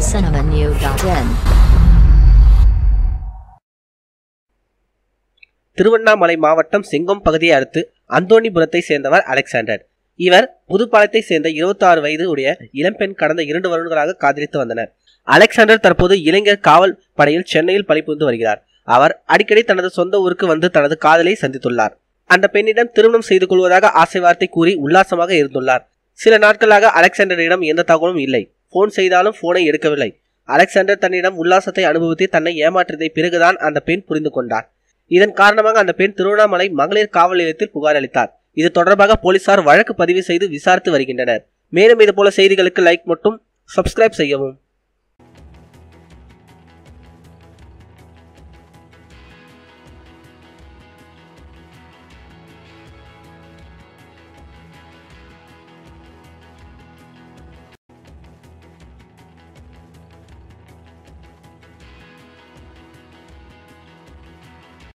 tamilcinemanew.in. Tiruvannamalai மாவட்டம் செங்கம் பகுதியை அடுத்து அந்தோணிபுரத்தை சேர்ந்தவர் அலெக்சாண்டர். இவர் புதுப்பாளையத்தை சேர்ந்த 26 வயது உடைய இளம்பெண் கடந்த 2 வருடங்களாக காதலித்து வந்தனர். அலெக்சாண்டர் தற்போது இளைஞர் காவல் படையில் சென்னையில் பணிபுரிந்து வருகிறார். அவர் அடிக்கடி தனது சொந்த ஊருக்கு வந்து தனது காதலை சந்தித்துள்ளார். அந்த பெண்ணிடம் திருமணம் செய்து கொள்வதாக ஆசை வார்த்தை கூறி உல்லாசமாக இருந்துள்ளார். சில நாட்களாக அலெக்சாண்டரிடம் எந்த தகவலும் இல்லை. போன் செய்தாலும் போனை எடுக்கவில்லை. அலெக்சாண்டர் தன்னிடம் உல்லாசத்தை அனுபவித்து தன்னை ஏமாற்றியதை பிறகுதான் அந்த பெண் புரிந்து கொண்டார். இதன் காரணமாக அந்த பெண் திருவண்ணாமலை மகளிர் காவல் நிலையத்தில் புகார் அளித்தார். இது தொடர்பாக போலீசார் வழக்கு பதிவு செய்து விசாரித்து வருகின்றனர். மேலும் இதுபோல செய்திகளுக்கு லைக் மற்றும் சப்ஸ்கிரைப் செய்யவும்.